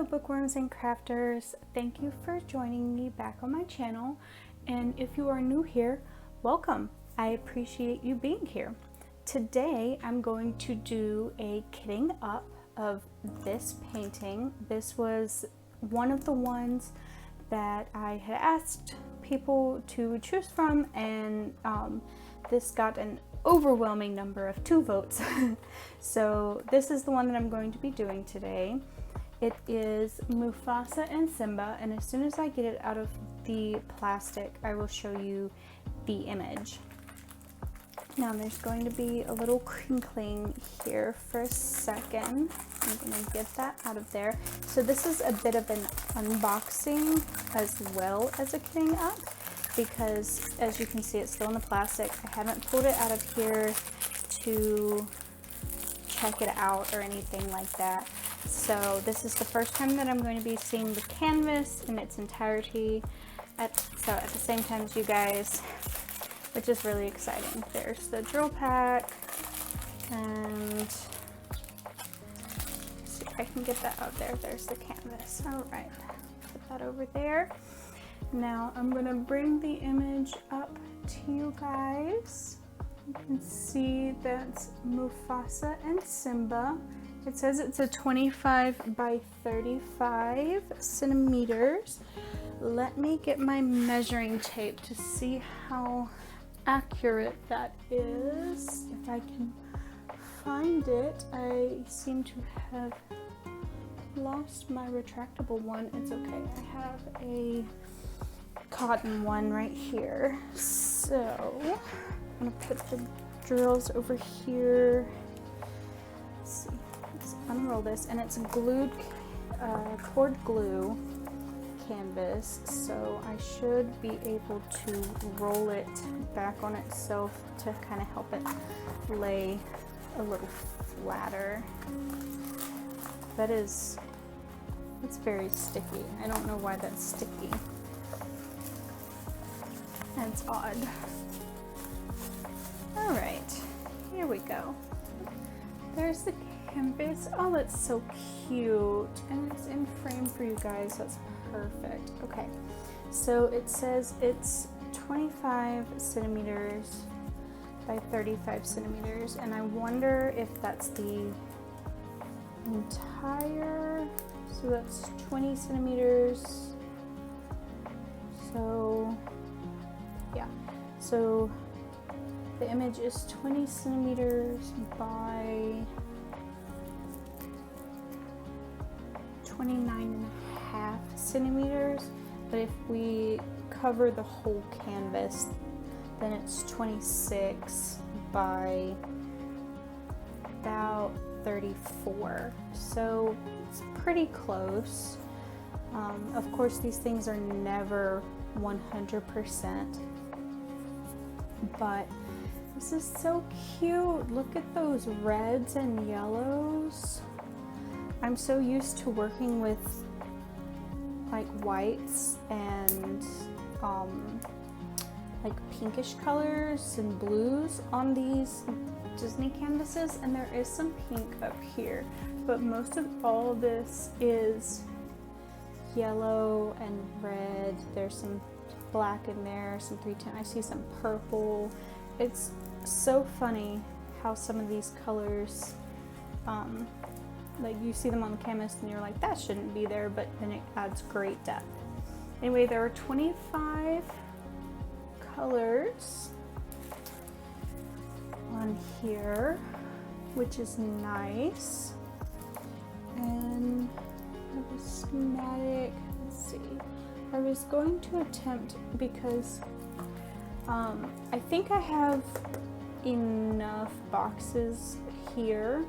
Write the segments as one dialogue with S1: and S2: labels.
S1: bookworms and crafters, thank you for joining me back on my channel, and if you are new here, welcome. I appreciate you being here. Today I'm going to do a kitting up of this painting. This was one of the ones that I had asked people to choose from, and this got an overwhelming number of 2 votes. So this is the one that I'm going to be doing today. It is Mufasa and Simba, and as soon as I get it out of the plastic, I will show you the image. Now there's going to be a little crinkling here for a second. I'm going to get that out of there. So this is a bit of an unboxing as well as a kitting up, because as you can see, it's still in the plastic. I haven't pulled it out of here to check it out or anything like that. So this is the first time that I'm going to be seeing the canvas in its entirety at the same time as you guys, which is really exciting. There's the drill pack, and let's see if I can get that out there. There's the canvas. All right, put that over there. Now I'm gonna bring the image up to you guys. You can see that's Mufasa and Simba. It says it's a 25 by 35 centimeters. Let me get my measuring tape to see how accurate that is. If I can find it. I seem to have lost my retractable one. It's okay. I have a cotton one right here. So I'm gonna put the drills over here. Let's see. Let's unroll this, and it's glued, cord glue canvas, so I should be able to roll it back on itself to kind of help it lay a little flatter. It's very sticky. I don't know why that's sticky. That's odd. All right, here we go. There's the canvas. Oh, that's so cute, and it's in frame for you guys. That's perfect. Okay, so it says it's 25 centimeters by 35 centimeters, and I wonder if that's the entire, so that's 20 centimeters. So yeah, so the image is 20 centimeters by 29.5 centimeters, but if we cover the whole canvas, then it's 26 by about 34. So it's pretty close. Of course, these things are never 100%, but this is so cute. Look at those reds and yellows. I'm so used to working with like whites and like pinkish colors and blues on these Disney canvases, and there is some pink up here, but most of all this is yellow and red. There's some black in there, some 310. I see some purple. It's so funny how some of these colors, like you see them on the canvas and you're like, that shouldn't be there, but then it adds great depth. Anyway, there are 25 colors on here, which is nice. And I have a schematic. Let's see. I was going to attempt, because I think I have enough boxes here.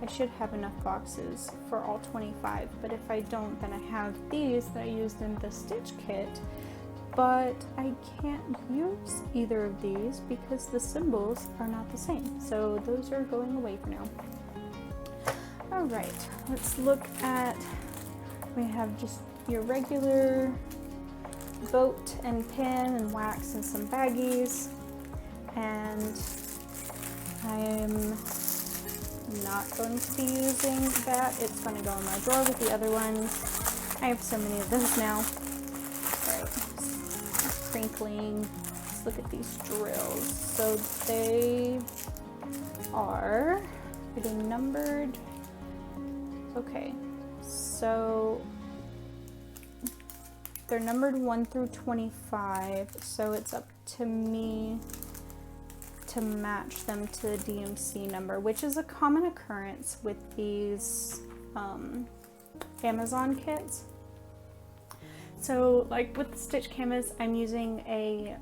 S1: I should have enough boxes for all 25, but if I don't, then I have these that I used in the stitch kit, but I can't use either of these because the symbols are not the same. So those are going away for now. All right, let's look at, we have just your regular boat and pin and wax and some baggies, and I'm not going to be using that. It's going to go in my drawer with the other ones. I have so many of those now. Right. Crinkling. Let's look at these drills. So they are getting numbered. Okay, so they're numbered 1 through 25, so it's up to me to match them to the DMC number, which is a common occurrence with these Amazon kits. So like with the stitch canvas, I'm using a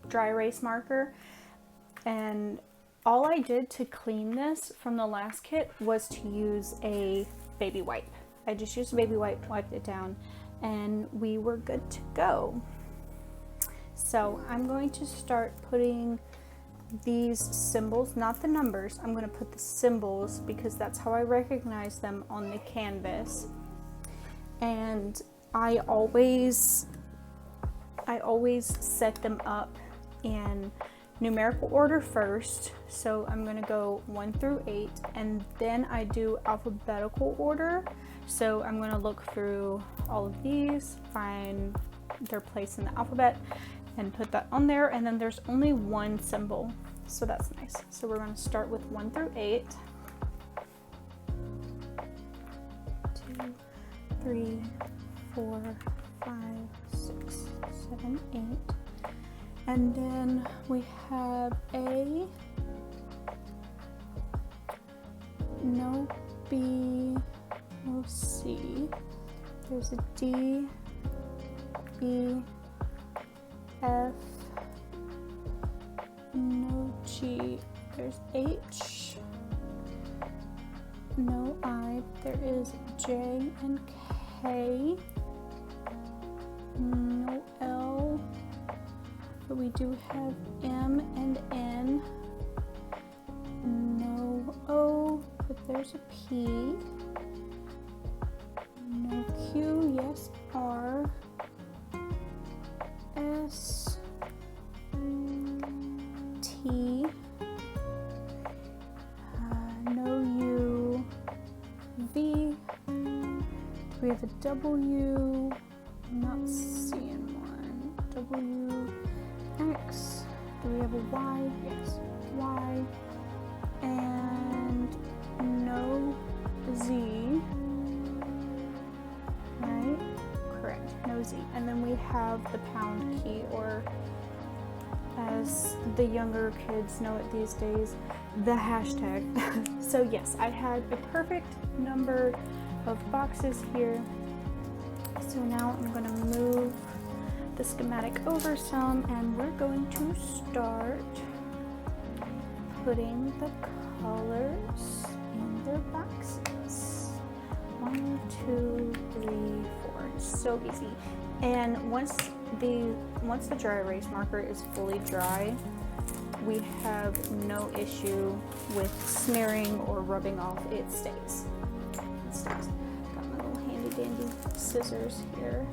S1: dry erase marker, and all I did to clean this from the last kit was to use a baby wipe. I just used a baby wipe, wiped it down, and we were good to go. So I'm going to start putting these symbols, not the numbers, I'm going to put the symbols because that's how I recognize them on the canvas. And I always set them up in numerical order first. So I'm going to go 1 through 8, and then I do alphabetical order. So I'm going to look through all of these, find their place in the alphabet, and put that on there. And then there's only one symbol, so that's nice. So we're going to start with 1 through 8. 2, 3, 4, 5, 6, 7, 8. And then we have A, no B, no C. There's a D, E, F, no G. There's H, no I. There is J and K, no L. But we do have M and N, no O, but there's a P, no Q, yes, R, S, T, no U, V, we have a W, I'm not seeing one, W, X, do we have a Y? Yes, Y, and no Z, right? Correct, no Z. And then we have the pound key, or as the younger kids know it these days, the hashtag. So yes, I had a perfect number of boxes here. So now I'm going to move the schematic over some, and we're going to start putting the colors in their boxes. 1, 2, 3, 4. So easy. And once the dry erase marker is fully dry, we have no issue with smearing or rubbing off. It stays. It stays. Got my little handy dandy scissors here.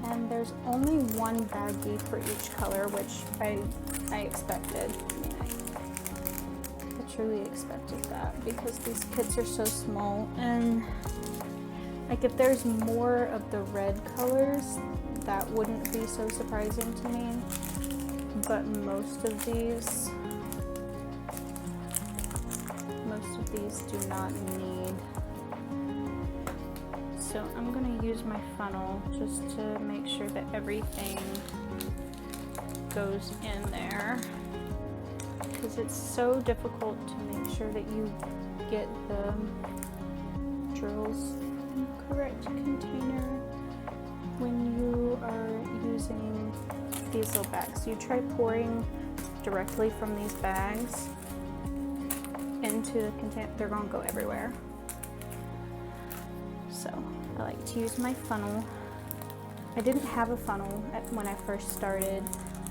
S1: And there's only one baggie for each color, which I expected. I mean, I truly expected that because these kits are so small, and like if there's more of the red colors, that wouldn't be so surprising to me. But most of these do not need. So I'm going to use my funnel just to make sure that everything goes in there, because it's so difficult to make sure that you get the drills in the correct container when you are using these little bags. You try pouring directly from these bags into the container, they're going to go everywhere. So I like to use my funnel. I didn't have a funnel when I first started,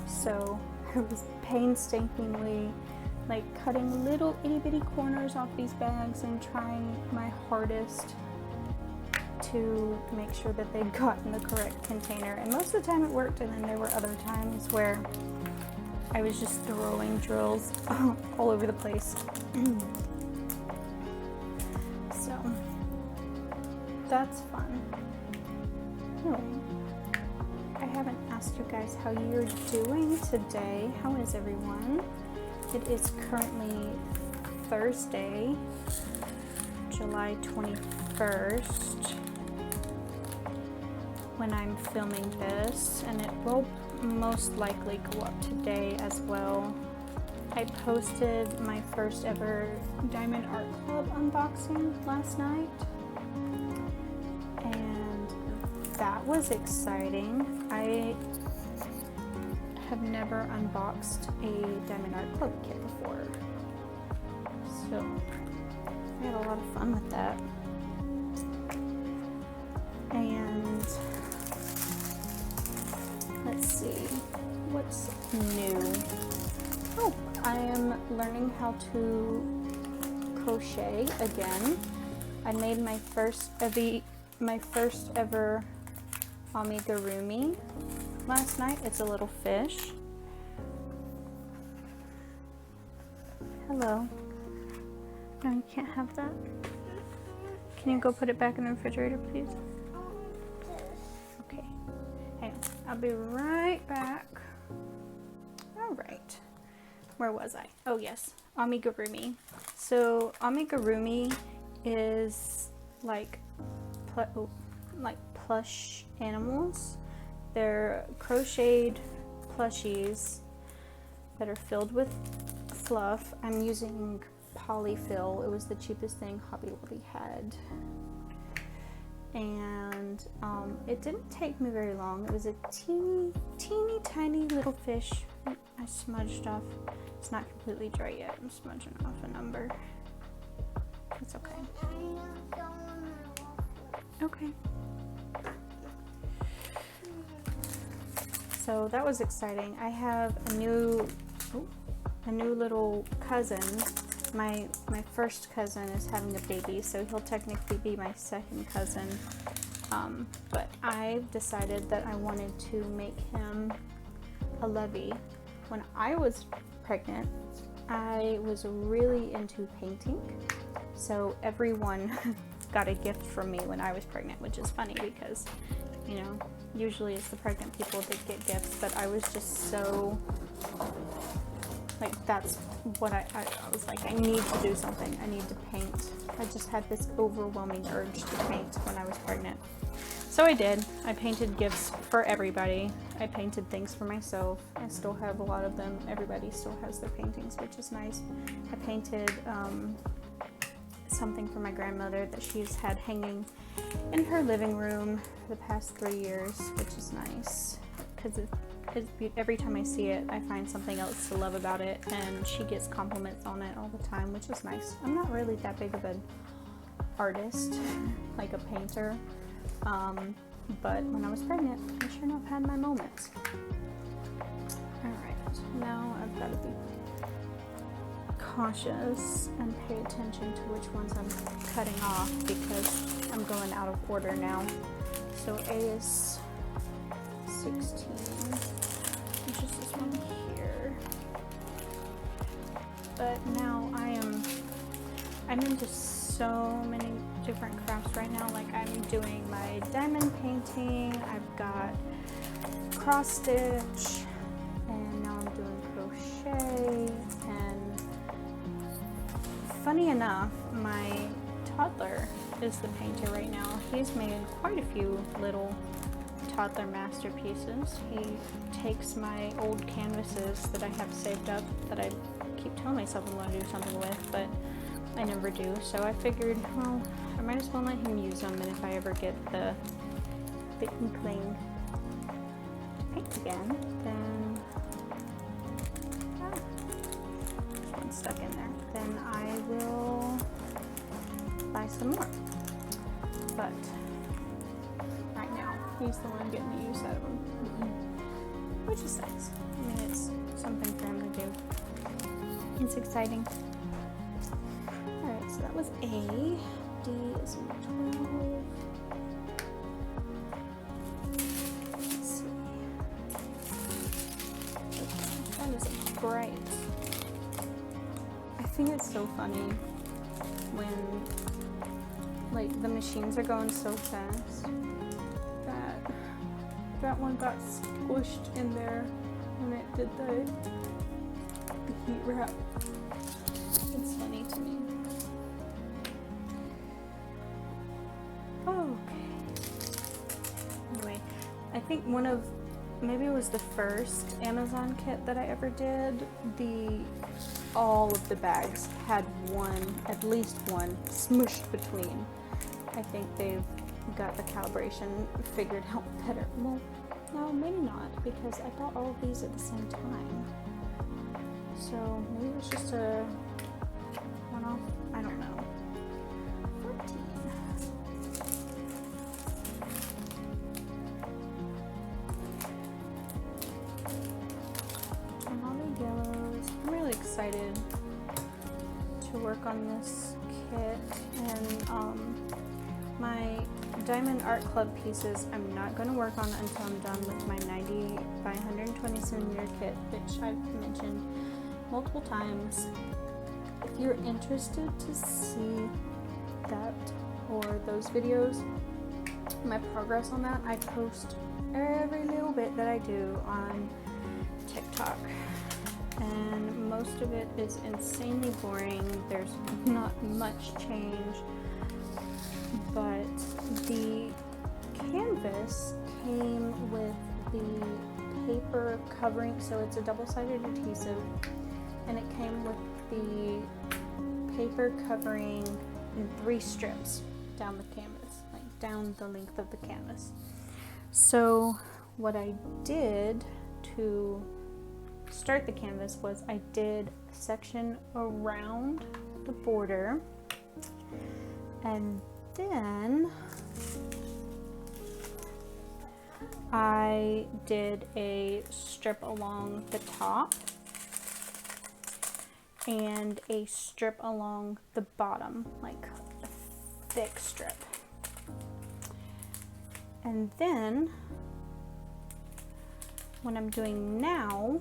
S1: so I was painstakingly like cutting little itty bitty corners off these bags and trying my hardest to make sure that they got in the correct container. And most of the time it worked, and then there were other times where I was just throwing drills all over the place. So that's fun. Anyway, I haven't asked you guys how you're doing today. How is everyone? It is currently Thursday, July 21st, when I'm filming this, and it will most likely go up today as well. I posted my first ever Diamond Art Club unboxing last night, and that was exciting. I have never unboxed a Diamond Art Club kit before, so I had a lot of fun with that. And let's see, what's new? Oh, I am learning how to crochet again. I made my first ever amigurumi last night. It's a little fish. Hello. No, you can't have that. Can you go put it back in the refrigerator, please? Okay. Hang on. I'll be right back. All right. Where was I? Oh yes, amigurumi. So amigurumi is like plush animals. They're crocheted plushies that are filled with fluff. I'm using polyfill. It was the cheapest thing Hobby Lobby had. And it didn't take me very long. It was a teeny tiny little fish. I smudged off. It's not completely dry yet. I'm smudging off a number. It's okay. Okay. So that was exciting. I have a new little cousin. My first cousin is having a baby, so he'll technically be my second cousin. But I decided that I wanted to make him a levy. When I was pregnant, I was really into painting, so everyone got a gift from me when I was pregnant, which is funny because, you know, usually it's the pregnant people that get gifts, but I was just so, like, that's what I was like, I need to do something. I need to paint. I just had this overwhelming urge to paint when I was pregnant. So I did. I painted gifts for everybody. I painted things for myself. I still have a lot of them. Everybody still has their paintings, which is nice. I painted something for my grandmother that she's had hanging in her living room for the past 3 years, which is nice because every time I see it, I find something else to love about it, and she gets compliments on it all the time, which is nice. I'm not really that big of an artist, like a painter, but when I was pregnant, I sure enough had my moments. Alright, now I've got to be cautious and pay attention to which ones I'm cutting off because I'm going out of order now. So A is 16, which is this one here. But now I'm into so many different crafts right now. Like, I'm doing my diamond painting, I've got cross stitch, and now I'm doing crochet. And funny enough, my toddler is the painter right now. He's made quite a few little toddler masterpieces. He takes my old canvases that I have saved up that I keep telling myself I'm going to do something with, but I never do. So I figured, well, I might as well let him use them, and if I ever get the inkling to paint again, then this one's stuck in there. Then I will buy some more. But right now, he's the one getting the use out of them, which is nice. I mean, it's something for him to do. It's exciting. Alright, so that was A. D is in 12. Let's see. That is a so funny when like the machines are going so fast that one got squished in there when it did the heat wrap. It's funny to me. Okay. Anyway, I think maybe it was the first Amazon kit that I ever did. All of the bags had at least one smushed between. I think they've got the calibration figured out better. Well, no, maybe not, because I bought all of these at the same time. So maybe it was just a one-off. I don't know. 14. And all the yellows. I'm really excited to work on this kit, and my Diamond Art Club pieces I'm not going to work on until I'm done with my 90 by 120 centimeter kit, which I've mentioned multiple times. If you're interested to see that or those videos, my progress on that, I post every little bit that I do on TikTok, and most of it is insanely boring. There's not much change, but the canvas came with the paper covering, so it's a double-sided adhesive, and it came with the paper covering in 3 strips down the canvas, like down the length of the canvas. So what I did to start the canvas was I did a section around the border, and then I did a strip along the top and a strip along the bottom, like a thick strip. And then what I'm doing now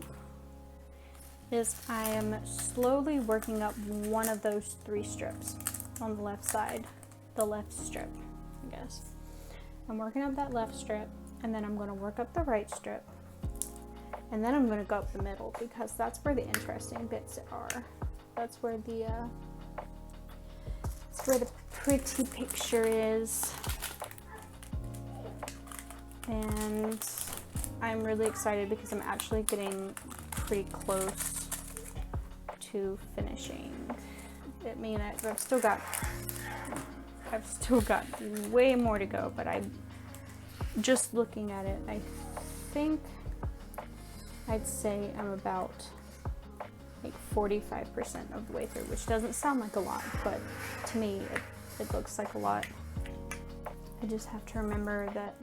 S1: is I am slowly working up one of those 3 strips on the left side, the left strip, I guess. I'm working up that left strip, and then I'm going to work up the right strip, and then I'm going to go up the middle, because that's where the interesting bits are. That's where the pretty picture is. And I'm really excited because I'm actually getting pretty close to finishing. I mean, I've still got way more to go, but just looking at it, I think I'd say I'm about like 45% of the way through, which doesn't sound like a lot, but to me it looks like a lot. I just have to remember that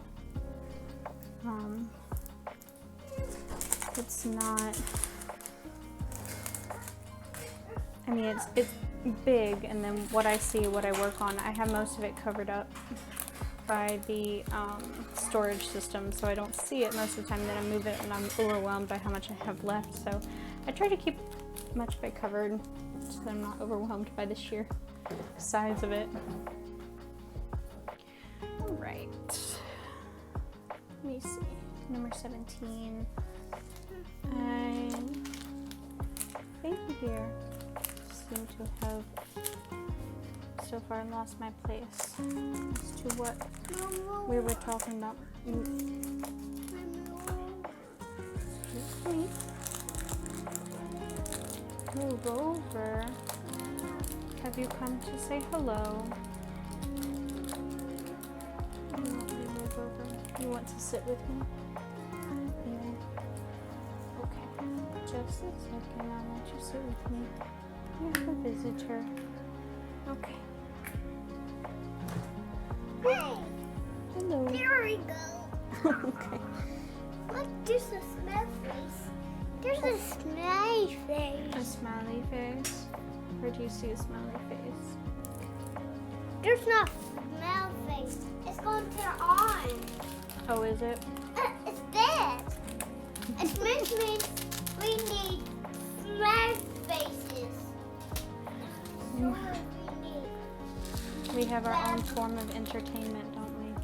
S1: it's not, I mean, it's big, and then what I work on, I have most of it covered up by the storage system, so I don't see it most of the time. Then I move it and I'm overwhelmed by how much I have left, so I try to keep much of it covered so I'm not overwhelmed by the sheer size of it. Alright, let me see, number 17. I think here seem to have so far lost my place as to what we were talking about. Excuse me. Move over. Have you come to say hello? You want me to move over? You want to sit with me? Yeah. Okay. Just a second. I'll let you sit with me. You have a visitor. Okay.
S2: Hey!
S1: Hello.
S2: There we go.
S1: Okay.
S2: Look, there's a smiley face. There's a smiley face.
S1: A smiley face? Where do you see a smiley face?
S2: There's not smiley face. It's going to turn on.
S1: Oh, is it?
S2: It's dead. It means we need smiley faces.
S1: We have our own form of entertainment, don't we?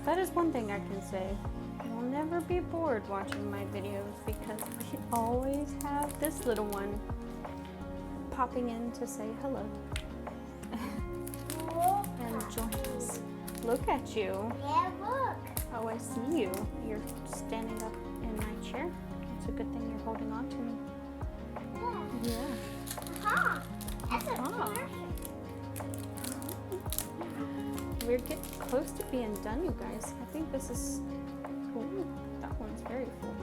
S1: That is one thing I can say. You'll never be bored watching my videos because we always have this little one popping in to say hello and join us. Look at you.
S2: Yeah, look.
S1: Oh, I see you. You're standing up in my chair. It's a good thing you're holding on to me. Yeah.
S2: Aha. That's a
S1: Aha.
S2: perfect.
S1: We're getting close to being done, you guys. I think this is... Ooh, that one's very full.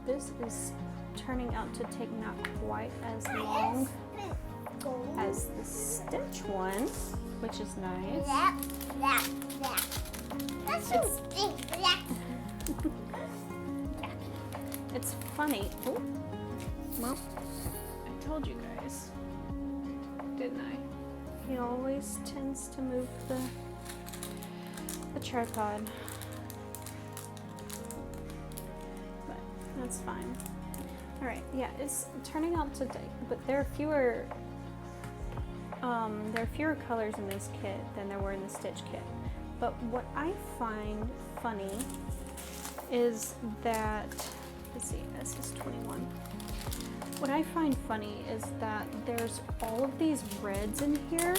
S1: This is turning out to take not quite as long as the stitch one, which is nice.
S2: That. That's so big.
S1: It's funny. Oh, well, I told you guys, didn't I? He always tends to move the tripod, but that's fine. All right, yeah, it's turning out to take, but there are fewer colors in this kit than there were in the stitch kit. But what I find funny is that, let's see, this is 21. What I find funny is that there's all of these reds in here.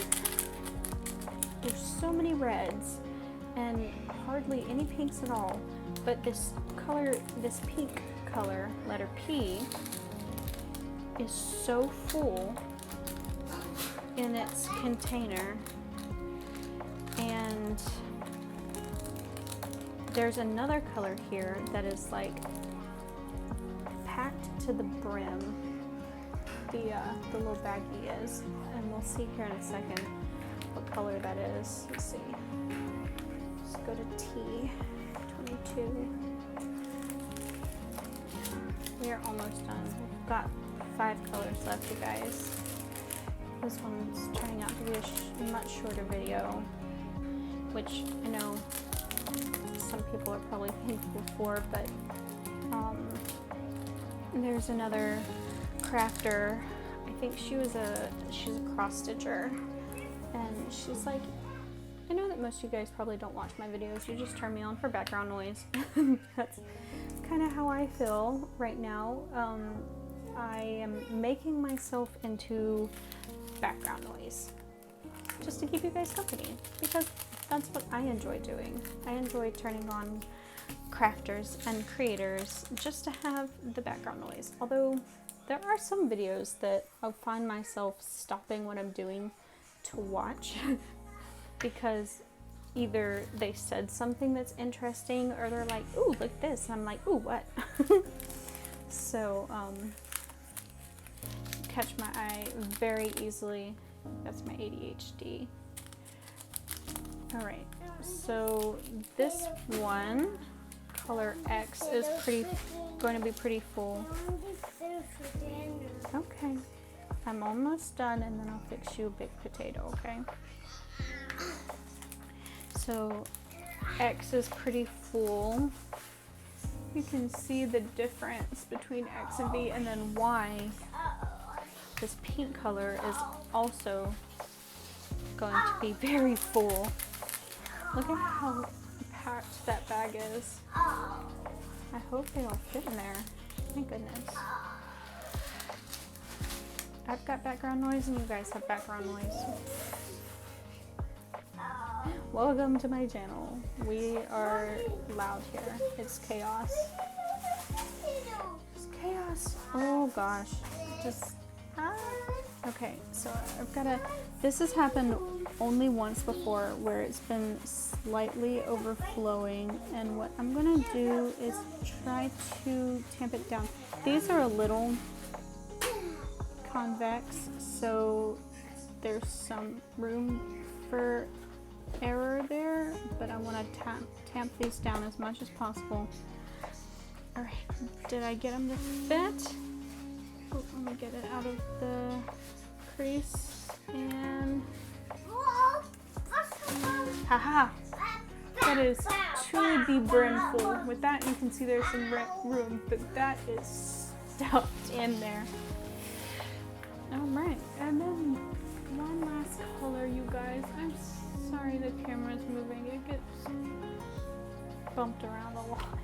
S1: There's so many reds and hardly any pinks at all. But this color, this pink color, letter P, is so full in its container. And there's another color here that is like packed to the brim. The little baggie is, and we'll see here in a second what color that is. Let's see. Let's go to T, 22. We are almost done. We've got 5 colors left, you guys. This one's turning out to be a much shorter video, which I know some people are probably thankful for, but there's another crafter. I think she's a cross stitcher, and she's like, I know that most of you guys probably don't watch my videos, you just turn me on for background noise. That's kind of how I feel right now. I am making myself into background noise just to keep you guys company, because that's what I enjoy doing. I enjoy turning on crafters and creators just to have the background noise. Although there are some videos that I'll find myself stopping what I'm doing to watch because either they said something that's interesting or they're like, ooh, look at this. And I'm like, ooh, what? So, catch my eye very easily. That's my ADHD. All right, so this one, color X, is going to be pretty full. Okay, I'm almost done, and then I'll fix you a big potato, okay? So X is pretty full. You can see the difference between X and V, and then Y, this pink color, is also going to be very full. Look at how packed that bag is. I hope they all fit in there. Thank goodness. I've got background noise and you guys have background noise. Welcome to my channel. We are loud here. It's chaos. It's chaos. Oh gosh. Just okay, so I've got to, this has happened only once before where it's been slightly overflowing, and what I'm going to do is try to tamp it down. These are a little convex, so there's some room for error there, but I want to tamp these down as much as possible. Alright, did I get them to fit? Oh, let me get it out of the crease, and haha, that is to the brim full. With that, you can see there's some room, but that is stuffed in there. All right, and then one last color, you guys. I'm sorry the camera's moving. It gets bumped around a lot.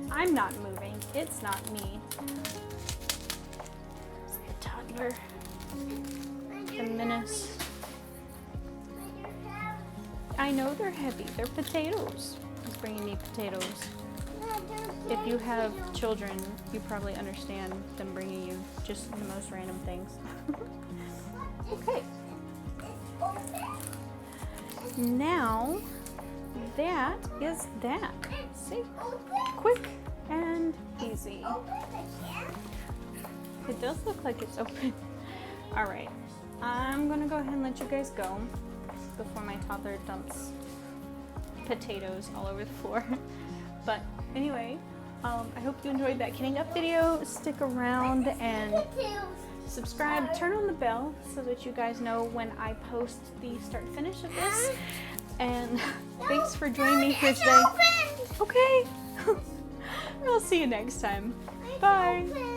S1: I'm not moving. It's not me. The toddler. The menace. I know they're heavy. They're potatoes. He's bringing me potatoes. If you have children, you probably understand them bringing you just the most random things. Okay. Now, that is that. See? Quick and easy. It does look like it's open. All right. I'm gonna go ahead and let you guys go before my toddler dumps potatoes all over the floor. But anyway, I hope you enjoyed that kitting up video. Stick around and subscribe, turn on the bell so that you guys know when I post the start finish of this. And thanks for joining me here today. Okay. I'll see you next time. Bye.